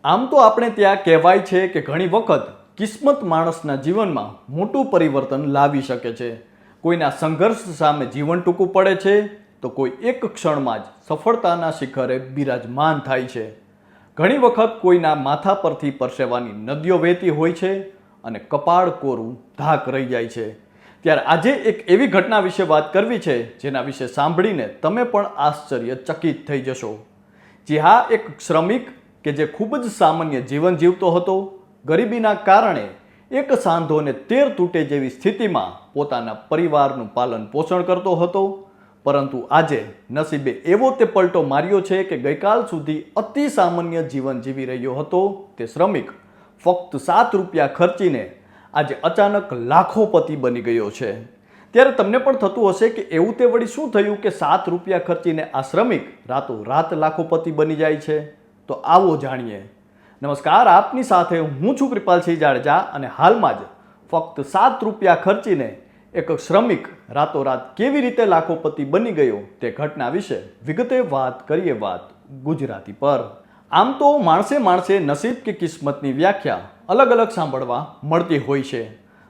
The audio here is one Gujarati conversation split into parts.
આમ તો આપણે ત્યાં કહેવાય છે કે ઘણી વખત કિસ્મત માણસના જીવનમાં મોટું પરિવર્તન લાવી શકે છે. કોઈના સંઘર્ષ સામે જીવન ટૂંકું પડે છે તો કોઈ એક ક્ષણમાં જ સફળતાના શિખરે બિરાજમાન થાય છે. ઘણી વખત કોઈના માથા પરથી પરસેવાની નદીઓ વહેતી હોય છે અને કપાળ કોરું ધાક રહી જાય છે. ત્યારે આજે એક એવી ઘટના વિશે વાત કરવી છે જેના વિશે સાંભળીને તમે પણ આશ્ચર્યચકિત થઈ જશો. જી હા, એક શ્રમિક કે જે ખૂબ જ સામાન્ય જીવન જીવતો હતો, ગરીબીના કારણે એક સાંધોને તેર તૂટે જેવી સ્થિતિમાં પોતાના પરિવારનું પાલન પોષણ કરતો હતો. પરંતુ આજે નસીબે એવો તે પલટો માર્યો છે કે ગઈકાલ સુધી અતિ સામાન્ય જીવન જીવી રહ્યો હતો તે શ્રમિક ફક્ત 7 રૂપિયા ખર્ચીને આજે અચાનક લાખોપતિ બની ગયો છે. ત્યારે તમને પણ થતું હશે કે એવું તે વળી શું થયું કે 7 રૂપિયા ખર્ચીને આ શ્રમિક રાતોરાત લાખોપતિ બની જાય છે? તો આવો જાણીએ. નમસ્કાર, આપની સાથે હું છું કૃપાલસિંહ જાડેજા અને હાલમાં જ ફક્ત 7 રૂપિયા ખર્ચીને એક શ્રમિક રાતોરાત કેવી રીતે લાખોપતિ બની ગયો તે ઘટના વિશે વિગતે વાત કરીએ ગુજરાતી પર. આમ તો માણસે નસીબ કે કિસ્મતની વ્યાખ્યા અલગ અલગ સાંભળવા મળતી હોય છે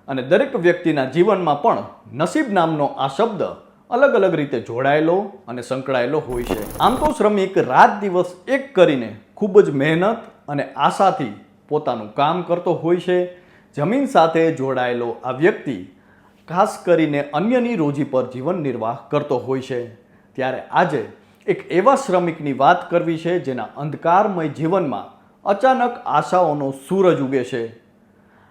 અને દરેક વ્યક્તિના જીવનમાં પણ નસીબ નામનો આ શબ્દ અલગ અલગ રીતે જોડાયેલો અને સંકળાયેલો હોય છે. આમ તો શ્રમિક રાત દિવસ એક કરીને ખૂબ જ મહેનત અને આશાથી પોતાનું કામ કરતો હોય છે. જમીન સાથે જોડાયેલો આ વ્યક્તિ ખાસ કરીને અન્યની રોજી પર જીવન નિર્વાહ કરતો હોય છે. ત્યારે આજે એક એવા શ્રમિકની વાત કરવી છે જેના અંધકારમય જીવનમાં અચાનક આશાઓનો સૂરજ ઉગે છે.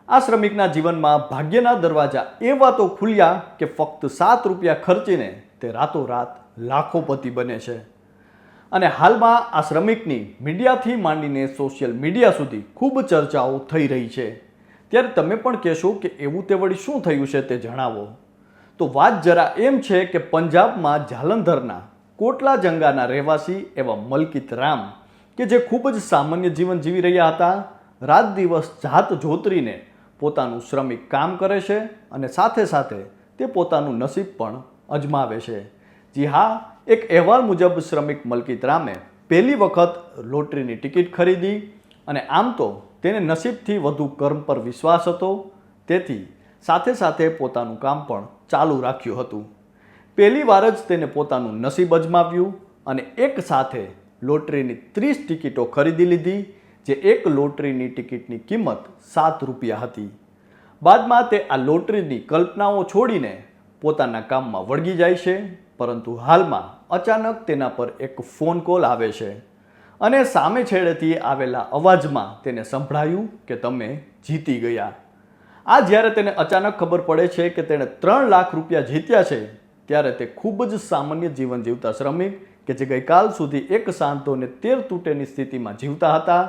આ શ્રમિકના જીવનમાં ભાગ્યના દરવાજા એવા તો ખુલ્યા કે ફક્ત 7 રૂપિયા ખર્ચીને તે રાતોરાત લાખોપતિ બને છે. અને હાલમાં આ શ્રમિકની મીડિયાથી માંડીને સોશિયલ મીડિયા સુધી ખૂબ ચર્ચાઓ થઈ રહી છે. ત્યારે તમે પણ કહેશો કે એવું તે વળી શું થયું છે તે જણાવો. તો વાત જરા એમ છે કે પંજાબમાં જાલંધરના કોટલા જંગાના રહેવાસી એવા મલકિત રામ કે જે ખૂબ જ સામાન્ય જીવન જીવી રહ્યા હતા, રાત દિવસ જાત જોતરીને પોતાનું શ્રમિક કામ કરે છે અને સાથે સાથે તે પોતાનું નસીબ પણ અજમાવે છે. જી હા, એક અહેવાલ મુજબ શ્રમિક મલકિત રામે પહેલી વખત લોટરીની ટિકિટ ખરીદી અને આમ તો તેને નસીબથી વધુ કર્મ પર વિશ્વાસ હતો, તેથી સાથે સાથે પોતાનું કામ પણ ચાલુ રાખ્યું હતું. પહેલી વાર જ તેને પોતાનું નસીબ અજમાવ્યું અને એક સાથે લોટરીની 30 ટિકિટો ખરીદી લીધી, જે એક લોટરીની ટિકિટની કિંમત 7 રૂપિયા હતી. બાદમાં તે આ લોટરીની કલ્પનાઓ છોડીને પોતાના કામમાં વળગી જાય છે. પરંતુ હાલમાં અચાનક તેના પર એક ફોન કોલ આવે છે અને સામે છેડેથી આવેલા અવાજમાં તેને સંભળાયું કે તમે જીતી ગયા. આ જ્યારે તેને અચાનક ખબર પડે છે કે તેણે 3 લાખ રૂપિયા જીત્યા છે, ત્યારે તે ખૂબ જ સામાન્ય જીવન જીવતા શ્રમિક કે જે ગઈકાલ સુધી એક સાંધોને તેર તૂટેની સ્થિતિમાં જીવતા હતા,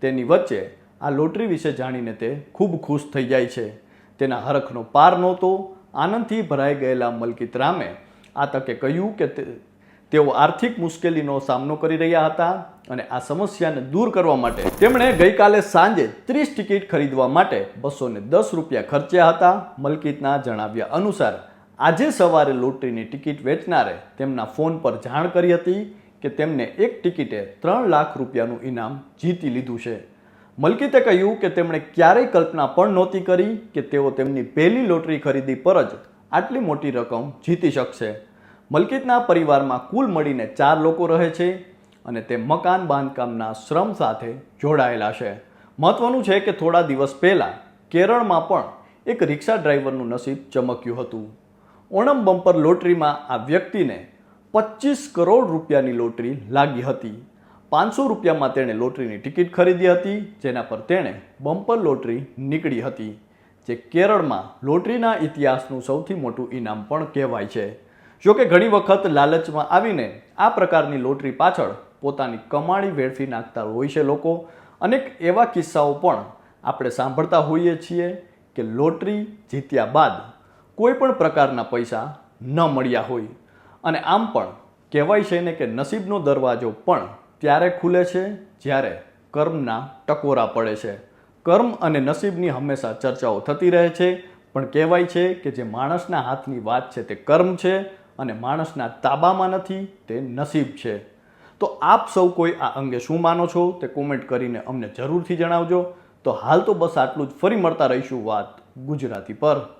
તેની વચ્ચે આ લોટરી વિશે જાણીને તે ખૂબ ખુશ થઈ જાય છે. તેના હરખનો પાર નહોતો. આનંદથી ભરાઈ ગયેલા મલકિત રામે આ તકે કહ્યું કે તેઓ આર્થિક મુશ્કેલીનો સામનો કરી રહ્યા હતા અને આ સમસ્યાને દૂર કરવા માટે તેમણે ગઈકાલે સાંજે 30 ટિકિટ ખરીદવા માટે 210 રૂપિયા ખર્ચ્યા હતા. મલકિતના જણાવ્યા અનુસાર આજે સવારે લોટરીની ટિકિટ વેચનારે તેમના ફોન પર જાણ કરી હતી કે તેમને એક ટિકિટે 3 લાખ રૂપિયાનું ઇનામ જીતી લીધું છે. મલકિતે કહ્યું કે તેમણે ક્યારેય કલ્પના પણ નહોતી કરી કે તેઓ તેમની પહેલી લોટરી ખરીદી પર જ આટલી મોટી રકમ જીતી શકશે. મલકિતના પરિવારમાં કુલ મળીને 4 લોકો રહે છે અને તે મકાન બાંધકામના શ્રમ સાથે જોડાયેલા છે. મહત્વનું છે કે થોડા દિવસ પહેલાં કેરળમાં પણ એક રિક્ષા ડ્રાઈવરનું નસીબ ચમક્યું હતું. ઓણમ બમ્પર લોટરીમાં આ વ્યક્તિને 25 કરોડ રૂપિયાની લોટરી લાગી હતી. 500 રૂપિયામાં તેણે લોટરીની ટિકિટ ખરીદી હતી, જેના પર તેણે બમ્પર લોટરી નીકળી હતી, જે કેરળમાં લોટરીના ઇતિહાસનું સૌથી મોટું ઇનામ પણ કહેવાય છે. જોકે ઘણી વખત લાલચમાં આવીને આ પ્રકારની લોટરી પાછળ પોતાની કમાણી વેડફી નાખતા હોય છે લોકો. અનેક એવા કિસ્સાઓ પણ આપણે સાંભળતા હોઈએ છીએ કે લોટરી જીત્યા બાદ કોઈ પણ પ્રકારના પૈસા ન મળ્યા હોય. અને આમ પણ કહેવાય છે ને કે નસીબનો દરવાજો પણ ત્યારે ખુલે છે જ્યારે કર્મના ટકોરા પડે છે. કર્મ અને નસીબની હંમેશા ચર્ચાઓ થતી રહે છે, પણ કહેવાય છે કે જે માણસના હાથની વાત છે તે કર્મ છે અને માણસના તાબામાં નથી, તે નસીબ છે. તો આપ સૌ કોઈ આ અંગે શું માનો છો તે કોમેન્ટ કરીને અમને જરૂરથી જણાવજો. તો હાલ તો બસ આટલું જ. ફરી મળતા રહીશું વાત ગુજરાતી પર.